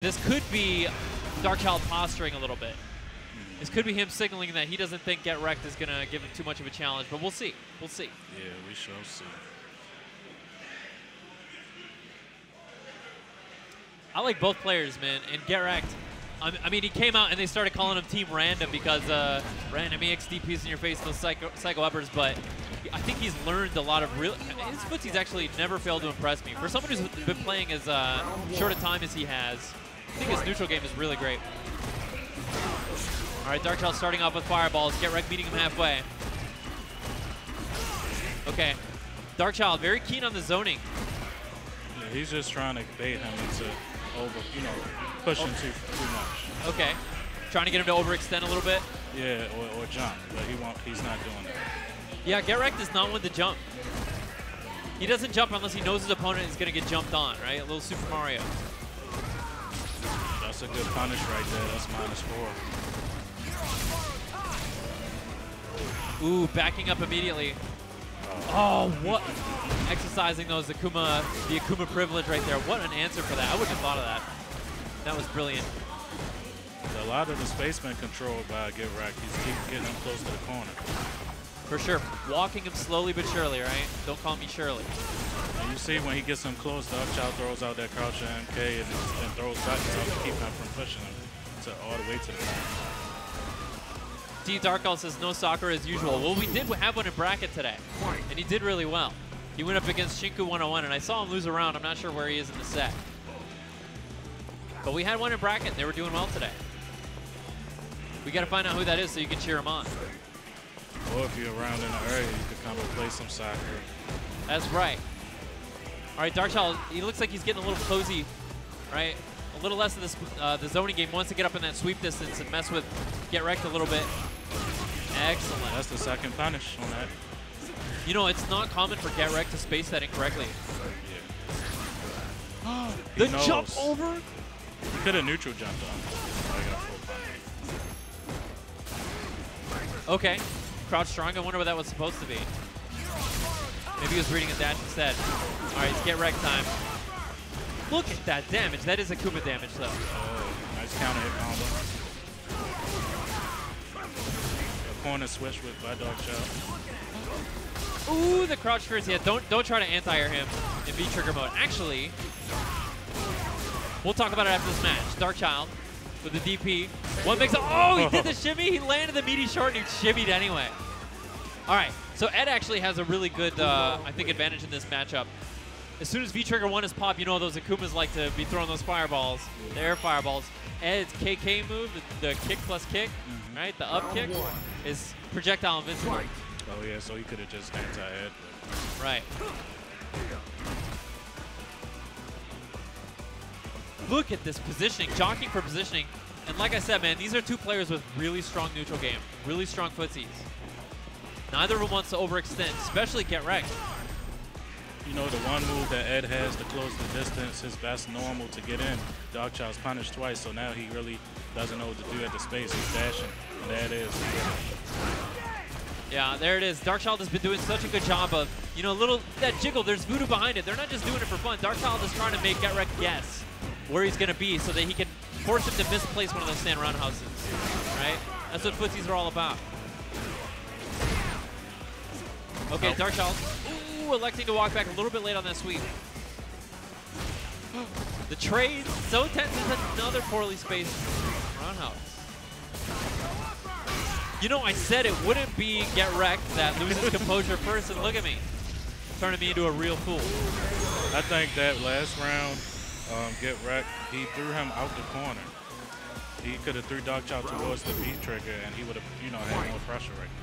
This could be Darkchild posturing a little bit. This could be him signaling that he doesn't think geTwreCked is going to give him too much of a challenge, but we'll see. We'll see. Yeah, we shall see. I like both players, man. And geTwreCked, I mean, he came out and they started calling him Team Random because random EXDPs in your face, those psycho uppers, but I think he's learned a lot of real. His footsie's actually never failed to impress me. For someone who's been playing as short a time as he has, I think his neutral game is really great. All right, Darkchild starting off with fireballs. geTwreCked meeting him halfway. Okay, Darkchild very keen on the zoning. Yeah, he's just trying to bait him into pushing too much. Okay, trying to get him to overextend a little bit. Yeah, or jump, but he's not doing that. Yeah, geTwreCked is not one to jump. He doesn't jump unless he knows his opponent is going to get jumped on, right? A little Super Mario. That's a good punish right there. That's -4. Ooh, backing up immediately. Oh, what? Exercising the Akuma privilege right there. What an answer for that. I wouldn't have thought of that. That was brilliant. A lot of the spaceman controlled by geTwreCked. He's keep getting him close to the corner. For sure. Walking him slowly but surely, right? Don't call me Shirley. And you see when he gets him close, Darkchild throws out that crouch MK and throws back to keep him from pushing him all the way to the corner. D Darkchild says no soccer as usual. Well, we did have one in bracket today, and he did really well. He went up against Shinku 101, and I saw him lose a round. I'm not sure where he is in the set. But we had one in bracket, and they were doing well today. We got to find out who that is so you can cheer him on. Or if you're around in the area, you could come and play some soccer. That's right. All right, Darkchild, he looks like he's getting a little cozy, right? A little less of this, the zoning game. Wants to get up in that sweep distance and mess with geTwreCked a little bit. Excellent. That's the second punish on that. You know, it's not common for geTwreCked to space that incorrectly. Yeah. The jump over? He could have neutral jumped on. I got full punish. Okay. Crouch strong. I wonder what that was supposed to be. Maybe he was reading a dash instead. All right, it's geTwreCked time. Look at that damage. That is Akuma damage, though. Oh, nice counter hit combo. A corner switch with by Darkchild. Ooh, the crouch fierce. Yeah, don't try to anti-air him in V-trigger mode. Actually, we'll talk about it after this match. Darkchild with the DP. One makes he did the shimmy. He landed the meaty short and he shimmied anyway. All right, so Ed actually has a really good, I think, advantage in this matchup. As soon as V-trigger 1 is popped, you know those Akumas like to be throwing those fireballs, the air fireballs. Ed's KK move, the kick plus kick, right? The up kick is projectile invincible. Oh yeah, so he could have just anti-ed. Right. Look at this positioning, jockeying for positioning. And like I said, man, these are two players with really strong neutral game, really strong footsies. Neither of them wants to overextend, especially geTwreCked. You know, the one move that Ed has to close the distance, his best normal to get in, Darkchild's punished twice, so now he really doesn't know what to do at the space. He's dashing, and there it is. Yeah, there it is. Darkchild has been doing such a good job of, you know, that jiggle, there's voodoo behind it. They're not just doing it for fun. Darkchild is trying to make geTwreCked guess where he's going to be so that he can force him to misplace one of those stand roundhouses, right? That's what footsies are all about. Okay, Darkchild. Ooh, electing to walk back a little bit late on that sweep. The trade, so tense, is another poorly spaced roundhouse. You know, I said it wouldn't be geTwreCked that loses composure first, and look at me. Turning me into a real fool. I think that last round, geTwreCked, he threw him out the corner. He could have threw Darkchild towards the beat trigger, and he would have, you know, had more pressure right there.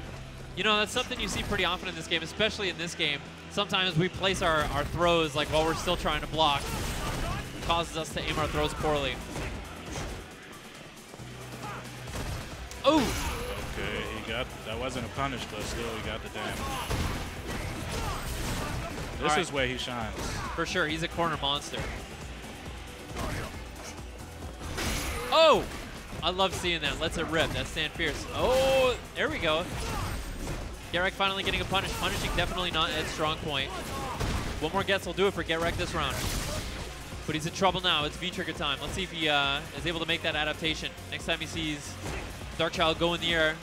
You know, that's something you see pretty often in this game, especially in this game. Sometimes we place our throws like while we're still trying to block. It causes us to aim our throws poorly. Oh! Okay, that wasn't a punish, but still he got the damage. This is where he shines. For sure, he's a corner monster. Oh! I love seeing that. Lets it rip. That's stand fierce. Oh, there we go. geTwreCked finally getting a punish. Punishing definitely not Ed's strong point. One more gets will do it for geTwreCked this round. But he's in trouble now. It's V-trigger time. Let's see if he is able to make that adaptation. Next time he sees Darkchild go in the air,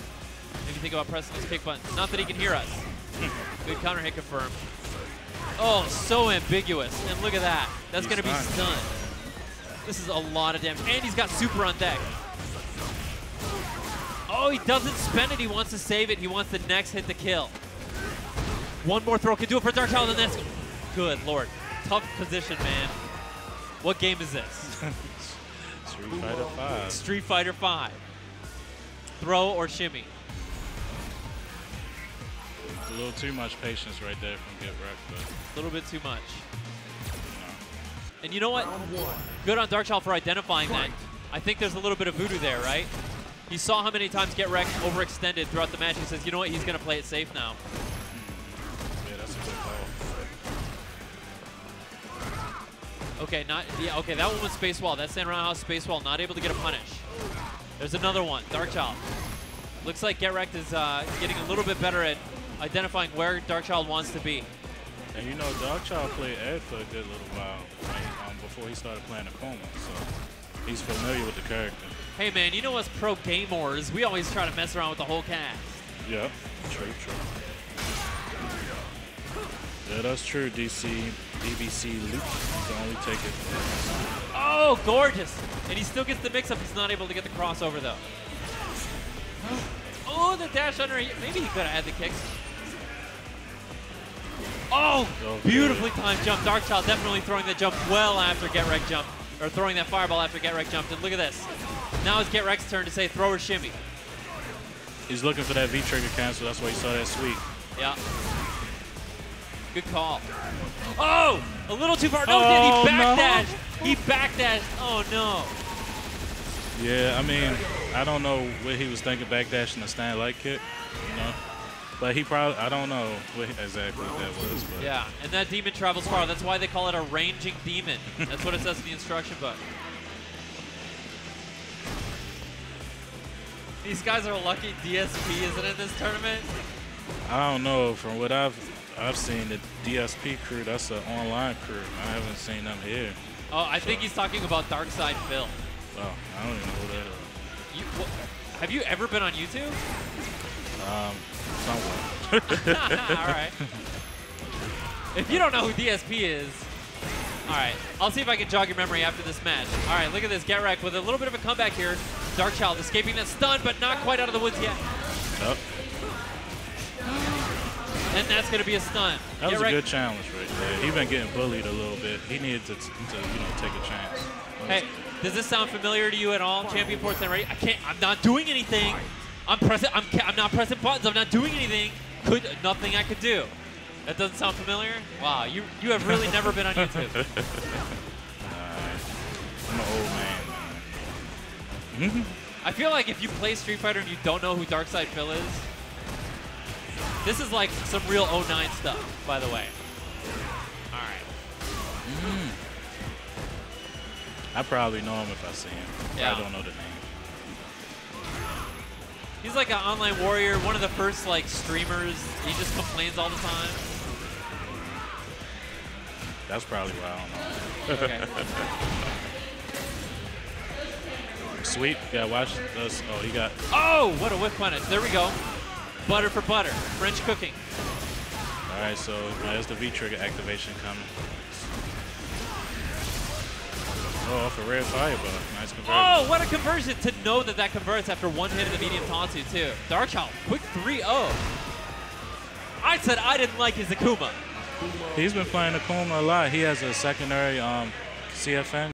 maybe think about pressing his kick button. Not that he can hear us. Good counter hit confirmed. Oh, so ambiguous. And look at that. That's going to be stunned. This is a lot of damage. And he's got super on deck. Oh, he doesn't spend it. He wants to save it. He wants the next hit to kill. One more throw can do it for Darkchild, and that's good Lord. Tough position, man. What game is this? Street Fighter 5. Street Fighter 5. Throw or shimmy? A little too much patience right there from geTwreCked, but A little bit too much. no. And you know what? Good on Darkchild for identifying that. I think there's a little bit of voodoo there, right? He saw how many times geTwreCked overextended throughout the match. He says, you know what? He's going to play it safe now. Yeah, that's a good call. Okay, okay, that one was space wall. That's San Roundhouse space wall, not able to get a punish. There's another one, Darkchild. Looks like geTwreCked is getting a little bit better at identifying where Darkchild wants to be. And you know, Darkchild played Ed for a good little while, right? Before he started playing Akuma, so he's familiar with the character. Hey man, you know us pro gamers, we always try to mess around with the whole cast. Yep, true. Yeah, that's true, DBC Luke. You can only take it. Oh, gorgeous! And he still gets the mix-up. He's not able to get the crossover, though. Oh, the dash under. Maybe he could have had the kicks. Oh, beautifully timed jump. Darkchild definitely throwing the jump well after geTwreCked jumped. Or throwing that fireball after geTwreCked jumped. And look at this. Now it's geTwreCked's turn to say throw or shimmy. He's looking for that V-trigger cancel. That's why he saw that sweep. Yeah. Good call. Oh, a little too far. No, he backdashed. No. He backdashed. Oh, no. Yeah, I mean, I don't know what he was thinking backdashing the stand light kick, you know. But he probably, I don't know what exactly that was. But. Yeah, and that demon travels far. That's why they call it a ranging demon. That's what it says in the instruction book. These guys are lucky DSP isn't in this tournament. I don't know. From what I've seen, the DSP crew, that's an online crew. I haven't seen them here. Oh, I think he's talking about Darkside Phil. Oh, I don't even know who that is. Have you ever been on YouTube? Somewhere. All right. If you don't know who DSP is, all right. I'll see if I can jog your memory after this match. All right, look at this. geTwreCked with a little bit of a comeback here. Darkchild escaping that stun, but not quite out of the woods yet. Yep. And that's going to be a stun. That was a good challenge right there. He's been getting bullied a little bit. He needed to take a chance. Hey, does this sound familiar to you at all, Champion Port Ready? I'm not doing anything. I'm not pressing buttons. I'm not doing anything. Nothing I could do. That doesn't sound familiar? Wow, you have really never been on YouTube. I'm an old man. I feel like if you play Street Fighter and you don't know who Darkside Phil is, this is like some real 09 stuff, by the way. All right. I probably know him if I see him. Yeah. I don't know the name. He's like an online warrior, one of the first like streamers. He just complains all the time. That's probably why I don't know. Okay. Sweet. Yeah, watch this. Oh, he got. Oh, what a whip punish. There we go. Butter for butter. French cooking. All right, so there's the V-trigger activation coming. Oh, off a red fireball. Nice conversion. Oh, what a conversion to know that that converts after one hit of the medium Tatsu, too. Darkchild, quick 3-0. I said I didn't like his Akuma. He's been playing Akuma a lot. He has a secondary CFN.